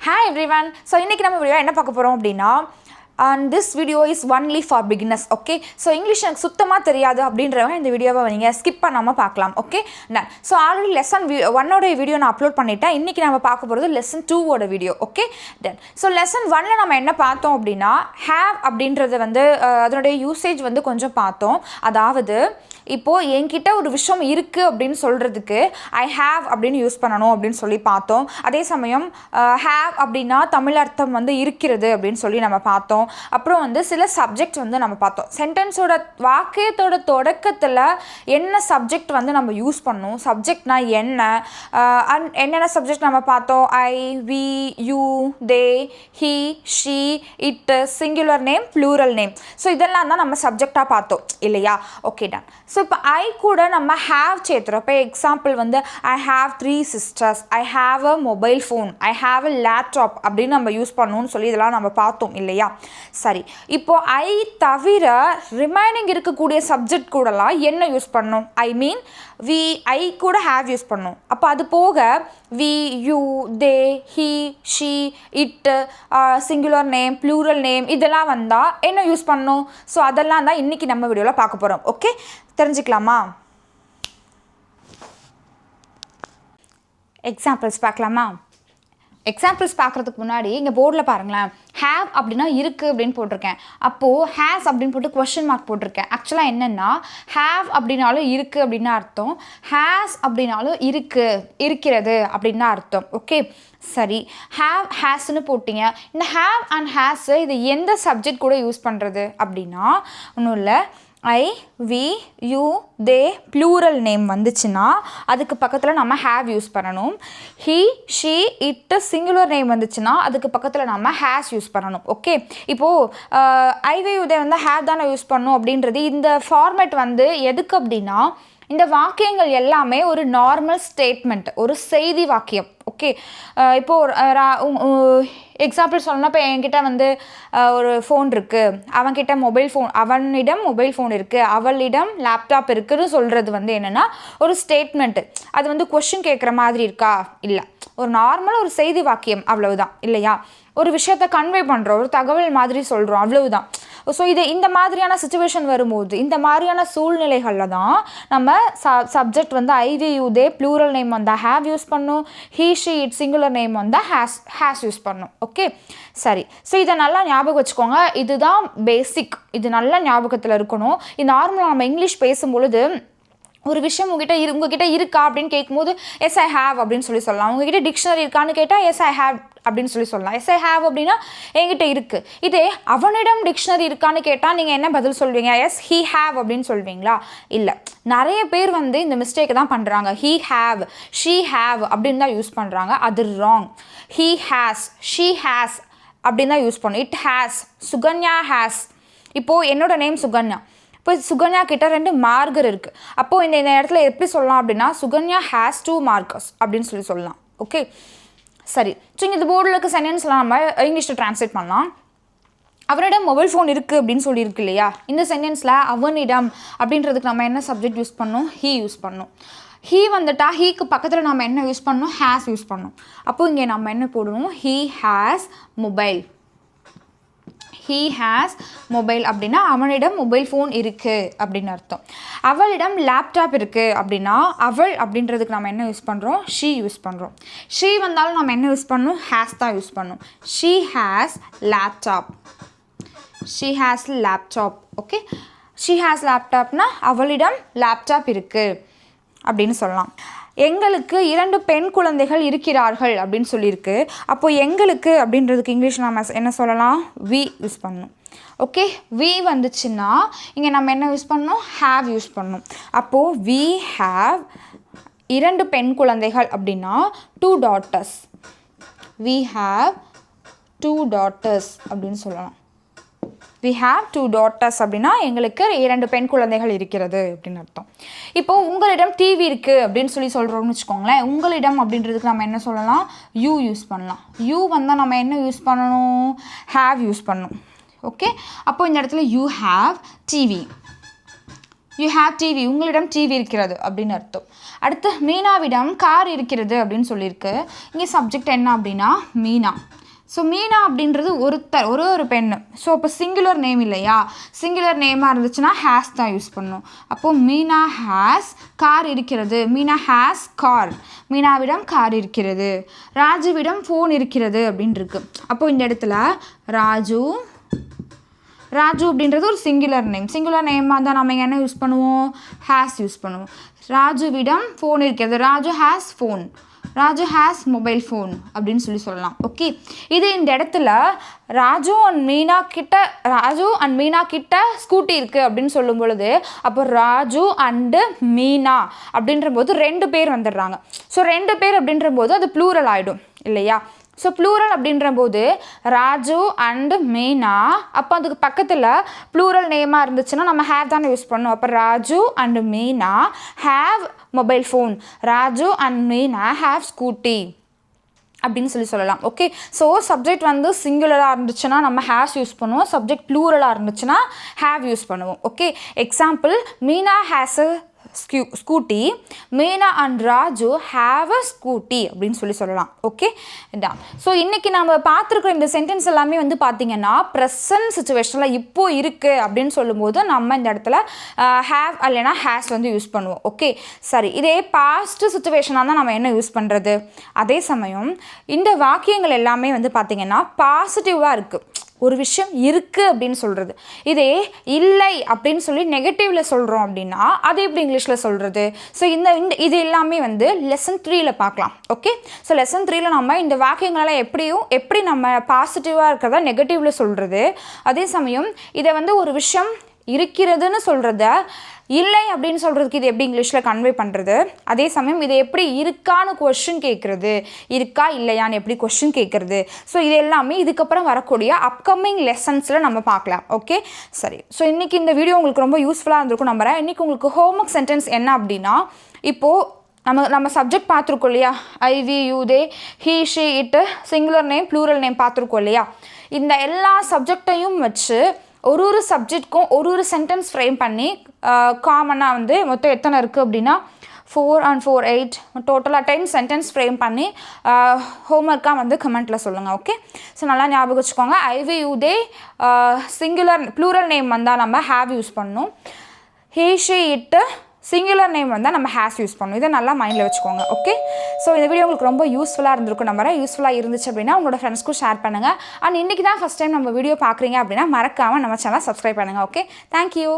Hi everyone. So இன்னைக்கு நம்ம video என்ன பார்க்க போறோம் அப்படினா and this video is only for beginners. Okay, so English எனக்கு சுத்தமா தெரியாது அப்படின்றவங்க இந்த வீடியோவை நீங்க ஸ்கிப் பண்ணாம பார்க்கலாம். Okay, so already lesson 1 ஓட வீடியோ நான் அப்லோட் பண்ணிட்டேன். இன்னைக்கு நாம பார்க்க போறது lesson 2 ஓட video. Okay, then so lesson 1ல நம்ம என்ன பார்த்தோம் அப்படினா have அப்படின்றது வந்து அதனுடைய யூசேஜ் வந்து கொஞ்சம் பார்த்தோம். அதாவது இப்போ என்கிட்ட ஒரு விஷயம் இருக்குது அப்படின்னு சொல்கிறதுக்கு ஐ ஹாவ் அப்படின்னு யூஸ் பண்ணணும் அப்படின்னு சொல்லி பார்த்தோம். அதே சமயம் ஹாவ் அப்படின்னா தமிழ் அர்த்தம் வந்து இருக்கிறது அப்படின்னு சொல்லி நம்ம பார்த்தோம். அப்புறம் வந்து சில சப்ஜெக்ட் வந்து நம்ம பார்த்தோம். சென்டென்ஸோட வாக்கியத்தோட தொடக்கத்தில் என்ன சப்ஜெக்ட் வந்து நம்ம யூஸ் பண்ணணும், சப்ஜெக்ட்னா என்ன, என்னென்ன சப்ஜெக்ட் நம்ம பார்த்தோம். I, we, you, they, he, she, it, singular name, plural name. So இதெல்லாம் தான் நம்ம சப்ஜெக்டாக பார்த்தோம் இல்லையா? Okay done. ஸோ இப்போ ஐ கூட நம்ம ஹாவ் சேர்த்துறோம். இப்போ எக்ஸாம்பிள் வந்து I have 3 sisters, I have a mobile phone, I have a laptop அப்படின்னு நம்ம யூஸ் பண்ணணும்னு சொல்லி இதெல்லாம் நம்ம பார்த்தோம் இல்லையா? சரி, இப்போ ஐ தவிர ரிமைனிங் இருக்கக்கூடிய சப்ஜெக்ட் கூடலாம் என்ன யூஸ் பண்ணணும்? ஐ மீன் வி, ஐ கூட ஹாவ் யூஸ் பண்ணணும். அப்போ அது போக we, you, they, he, she, it, singular name, plural name இதெல்லாம் வந்தால் என்ன யூஸ் பண்ணணும்? ஸோ அதெல்லாம் தான் இன்றைக்கி நம்ம வீடியோவில் பார்க்க போகிறோம். ஓகே, தெரிஞ்சுக்கலாமா? எக்ஸாம்பிள்ஸ் பார்க்கலாமா? எக்ஸாம்பிள்ஸ் பார்க்குறதுக்கு முன்னாடி இங்கே போர்டில் பாருங்களேன், ஹேவ் அப்படின்னா இருக்குது அப்படின்னு போட்டிருக்கேன். அப்போது ஹேஸ் அப்படின்னு போட்டு கொஸ்டின் மார்க் போட்டிருக்கேன். ஆக்சுவலாக என்னென்னா ஹேவ் அப்படின்னாலும் இருக்குது அப்படின்னு அர்த்தம், ஹேஸ் அப்படின்னாலும் இருக்கிறது அப்படின்னு அர்த்தம். ஓகே சரி, ஹேவ் ஹேஸ்ன்னு போட்டிங்க. இந்த ஹேவ் அண்ட் ஹேஸு இது எந்த சப்ஜெக்ட் கூட யூஸ் பண்ணுறது அப்படின்னா ஒன்றும் இல்லை. I, we, you, they, plural name வந்துச்சுன்னா அதுக்கு பக்கத்தில் நம்ம ஹேவ் யூஸ் பண்ணணும். He, she, it, singular name வந்துச்சுன்னா அதுக்கு பக்கத்தில் நம்ம ஹேஸ் யூஸ் பண்ணணும். ஓகே, இப்போது ஐ, வி, யூ, தே வந்து ஹேவ் தானே யூஸ் பண்ணணும் அப்படின்றது இந்த ஃபார்மேட் வந்து எதுக்கு அப்படின்னா இந்த வாக்கியங்கள் எல்லாமே ஒரு நார்மல் ஸ்டேட்மெண்ட், ஒரு செய்தி வாக்கியம். ஓகே, இப்போது எக்ஸாம்பிள் சொல்லணும்னா இப்போ என்கிட்ட வந்து ஒரு ஃபோன் இருக்குது, அவனிடம் மொபைல் ஃபோன் இருக்குது, அவளிடம் லேப்டாப் இருக்குதுன்னு சொல்கிறது வந்து என்னென்னா ஒரு ஸ்டேட்மெண்ட்டு. அது வந்து கொஸ்டின் கேட்குற மாதிரி இருக்கா? இல்லை, ஒரு நார்மலாக ஒரு செய்தி வாக்கியம், அவ்வளவுதான் இல்லையா? ஒரு விஷயத்தை கன்வே பண்ணுறோம், ஒரு தகவல் மாதிரி சொல்கிறோம், அவ்வளவுதான். ஸோ இந்த மாதிரியான சுச்சுவேஷன் வரும்போது இந்த மாதிரியான சூழ்நிலைகளில் தான் நம்ம சப்ஜெக்ட் வந்து I, we, you, they, plural name வந்தால் ஹேவ் யூஸ் பண்ணும், he, she, it, singular name வந்தால் ஹேஸ் யூஸ் பண்ணும். ஓகே சரி, ஸோ இதை நல்லா ஞாபகம் வச்சுக்கோங்க. இதுதான் பேசிக், இது நல்லா ஞாபகத்தில் இருக்கணும். இது நார்மலாக நம்ம இங்கிலீஷ் பேசும்பொழுது ஒரு விஷயம் உங்ககிட்ட இருக்கா அப்படின்னு கேட்கும்போது எஸ் ஐ ஹேவ் அப்படின்னு சொல்லலாம். உங்ககிட்ட டிக்ஷனரி இருக்கான்னு கேட்டால் எஸ் ஐ ஹேவ் அப்படின்னு சொல்லலாம். எஸ் ஐ ஹேவ் அப்படின்னா என்கிட்ட இருக்குது. இதே அவனிடம் டிக்ஷனரி இருக்கான்னு கேட்டால் நீங்கள் என்ன பதில் சொல்வீங்க? எஸ் ஹீ ஹேவ் அப்படின்னு சொல்வீங்களா? இல்லை, நிறைய பேர் வந்து இந்த மிஸ்டேக் தான் பண்ணுறாங்க. ஹீ ஹேவ், ஷீ ஹேவ் அப்படின்னு தான் யூஸ் பண்ணுறாங்க. அது wrong. He has, she has அப்படின்னு தான் யூஸ் பண்ணும். It has, Sukanya has. இப்போது என்னோட நேம் சுகன்யா, இப்போ சுகன்யா கிட்ட 2 மார்க்கர் இருக்குது. அப்போது இந்த இடத்துல எப்படி சொல்லலாம் அப்படின்னா சுகன்யா ஹேஸ் 2 markers அப்படின்னு சொல்லலாம். ஓகே சரி, ஸோ இந்த போர்டில் இருக்க சென்டென்ஸ்லாம் நம்ம இங்கிலீஷில் ட்ரான்ஸ்லேட் பண்ணலாம். அவனிடம் மொபைல் ஃபோன் இருக்குது அப்படின்னு சொல்லியிருக்கு இல்லையா? இந்த சென்டென்ஸில் அவனிடம் அப்படின்றதுக்கு நம்ம என்ன சப்ஜெக்ட் யூஸ் பண்ணணும்? ஹீ யூஸ் பண்ணணும். ஹீ வந்துட்டா ஹீக்கு பக்கத்தில் நம்ம என்ன யூஸ் பண்ணணும்? ஹேஸ் யூஸ் பண்ணணும். அப்போது இங்கே நம்ம என்ன போடணும்? He has mobile. He has mobile அப்படின்னா அவனிடம் மொபைல் ஃபோன் இருக்குது அப்படின்னு அர்த்தம். அவளிடம் லேப்டாப் இருக்குது அப்படின்னா அவள் அப்படின்றதுக்கு நம்ம என்ன யூஸ் பண்ணுறோம்? ஷீ யூஸ் பண்ணுறோம். ஷீ வந்தாலும் நம்ம என்ன யூஸ் பண்ணணும்? ஹேஸ் தான் யூஸ் பண்ணணும். She has laptop. She has laptop. Okay, she has லேப்டாப்னா அவளிடம் லேப்டாப் இருக்குது அப்படின்னு சொல்லலாம். எங்களுக்கு 2 பெண் குழந்தைகள் இருக்கிறார்கள் அப்படின்னு சொல்லியிருக்கு. அப்போது எங்களுக்கு அப்படின்றதுக்கு இங்கிலீஷ் நம்ம என்ன சொல்லலாம்? வி யூஸ் பண்ணணும். ஓகே, வி வந்துச்சுன்னா இங்கே நம்ம என்ன யூஸ் பண்ணணும்? ஹேவ் யூஸ் பண்ணணும். அப்போது வி ஹேவ் 2 பெண் குழந்தைகள் அப்படின்னா 2 daughters. வி ஹேவ் 2 daughters அப்படின்னு சொல்லலாம். we have 2 daughters அப்படின்னா எங்களுக்கு 2 பெண் குழந்தைகள் இருக்கிறது அப்படின்னு அர்த்தம். இப்போ உங்களிடம் டிவி இருக்குது அப்படின்னு சொல்கிறோம்னு வச்சுக்கோங்களேன். உங்களிடம் அப்படின்றதுக்கு நம்ம என்ன சொல்லலாம்? யூ யூஸ் பண்ணலாம். யூ வந்தால் நம்ம என்ன யூஸ் பண்ணணும்? ஹேவ் யூஸ் பண்ணணும். ஓகே, அப்போ இந்த இடத்துல you have TV. You have TV, உங்களிடம் டிவி இருக்கிறது அப்படின்னு அர்த்தம். அடுத்து மீனாவிடம் கார் இருக்கிறது அப்படின்னு சொல்லியிருக்கு. இங்கே சப்ஜெக்ட் என்ன அப்படின்னா மீனா. ஸோ மீனா அப்படின்றது ஒரு பெண்ணு. ஸோ இப்போ சிங்குலர் நேம் இல்லையா, சிங்குலர் நேமாக இருந்துச்சுன்னா ஹேஸ் தான் யூஸ் பண்ணணும். அப்போது மீனா ஹேஸ் கார் இருக்கிறது, மீனா ஹேஸ் கார், மீனாவிடம் கார் இருக்கிறது. ராஜுவிடம் ஃபோன் இருக்கிறது அப்படின்னு இருக்கு. அப்போது இந்த இடத்துல ராஜு அப்படின்றது ஒரு சிங்குலர் நேமாக தான் நம்ம என்ன யூஸ் பண்ணுவோம், ஹேஸ் யூஸ் பண்ணுவோம். ராஜுவிடம் ஃபோன் இருக்கிறது, Raju has phone, Raju has mobile phone அப்படின்னு சொல்லலாம். ஓகே, இது இந்த இடத்துல ராஜு அண்ட் மீனா கிட்ட ஸ்கூட்டி இருக்குது அப்படின்னு சொல்லும் பொழுது அப்போ ராஜு அண்டு மீனா அப்படின்ற போது 2 பேர் வந்துடுறாங்க. ஸோ 2 பேர் அப்படின்ற போது அது ப்ளூரல் ஆகிடும் இல்லையா. ஸோ ப்ளூரல் அப்படின்ற போது ராஜு அண்டு மீனா, அப்போ அதுக்கு பக்கத்தில் ப்ளூரல் நேமாக இருந்துச்சுன்னா நம்ம ஹேவ் தானே யூஸ் பண்ணணும். அப்போ Raju and Meena have mobile phone, Raju and Meena have scooty அப்படின்னு சொல்லலாம். ஓகே, ஸோ சப்ஜெக்ட் வந்து சிங்குலராக இருந்துச்சுன்னா நம்ம ஹேஸ் யூஸ் பண்ணுவோம், சப்ஜெக்ட் ப்ளூரலாக இருந்துச்சுன்னா ஹேவ் யூஸ் பண்ணுவோம். Okay, example Meena has a scooty, Meena and Raju have a scooty அப்படின்னு சொல்லலாம். ஓகே, இதான். ஸோ இன்றைக்கி நம்ம பார்த்துருக்குற இந்த சென்டென்ஸ் எல்லாமே வந்து பார்த்திங்கன்னா ப்ரெசன்ட் சுச்சுவேஷனில் இப்போது இருக்குது அப்படின்னு சொல்லும்போது நம்ம இந்த இடத்துல ஹேவ் இல்லைனா ஹேஸ் வந்து யூஸ் பண்ணுவோம். ஓகே, சரி. இதே பாஸ்ட் சுச்சுவேஷனாக தான் நம்ம என்ன யூஸ் பண்ணுறது. அதே சமயம் இந்த வாக்கியங்கள் எல்லாமே வந்து பார்த்திங்கன்னா பாசிட்டிவாக இருக்குது, ஒரு விஷயம் இருக்குது அப்படின்னு சொல்கிறது. இதே இல்லை அப்படின்னு சொல்லி நெகட்டிவில் சொல்கிறோம் அப்படின்னா அது எப்படி இங்கிலீஷில் சொல்கிறது. ஸோ இது எல்லாமே வந்து லெசன் 3ல் பார்க்கலாம். ஓகே, ஸோ லெசன் 3ல் நம்ம இந்த வாக்கியங்களெல்லாம் எப்படி நம்ம பாசிட்டிவாக இருக்கிறதா நெகட்டிவில் சொல்கிறது, அதே சமயம் இதை வந்து ஒரு விஷயம் இருக்கிறதுன்னு சொல்கிறத இல்லை அப்படின்னு சொல்கிறதுக்கு இது எப்படி இங்கிலீஷில் கன்வே பண்ணுறது, அதே சமயம் இதை எப்படி இருக்கான்னு கொஷின் கேட்குறது, இருக்கா இல்லையான்னு எப்படி கொஷின் கேட்குறது. ஸோ இது எல்லாமே இதுக்கப்புறம் வரக்கூடிய அப்கமிங் லெசன்ஸில் நம்ம பார்க்கலாம். ஓகே, சரி. ஸோ இன்றைக்கி இந்த வீடியோ உங்களுக்கு ரொம்ப யூஸ்ஃபுல்லாக இருந்திருக்கும் நம்புறேன். இன்றைக்கி உங்களுக்கு ஹோம்ஒர்க் சென்டென்ஸ் என்ன அப்படின்னா, இப்போது நம்ம சப்ஜெக்ட் பார்த்துருக்கோம் இல்லையா, I we you they he she it, singular name plural name பார்த்துருக்கோம் இல்லையா. இந்த எல்லா சப்ஜெக்டையும் வச்சு ஒரு சப்ஜெக்ட்க்கும் ஒரு சென்டென்ஸ் ஃப்ரேம் பண்ணி காமனாக வந்து மொத்தம் எத்தனை இருக்குது அப்படின்னா 4 and 4 8 டோட்டலாக 10 சென்டென்ஸ் ஃப்ரேம் பண்ணி ஹோம்ஒர்க்காக வந்து கமெண்ட்டில் சொல்லுங்கள். ஓகே, ஸோ நல்லா ஞாபகம் வச்சுக்கோங்க. I we you they singular plural name வந்தால் நம்ம ஹேவ் யூஸ் பண்ணணும், he she it singular name வந்தால் நம்ம ஹேஸ் யூஸ் பண்ணணும். இதை நல்லா மைண்டில் வச்சுக்கோங்க. ஓகே, ஸோ இந்த வீடியோ உங்களுக்கு ரொம்ப யூஸ்ஃபுல்லாக இருந்திருக்கும் நம்புறேன். யூஸ்ஃபுல்லாக இருந்துச்சு அப்படின்னா உங்களோட ஃப்ரெண்ட்ஸ்க்கும் ஷேர் பண்ணுங்கள். அண்ட் இன்றைக்கி தான் ஃபஸ்ட் டைம் நம்ம வீடியோ பார்க்குறீங்க அப்படின்னா மறக்காமல் நம்ம சேனலை சப்ஸ்கிரைப் பண்ணுங்கள். Okay, thank you.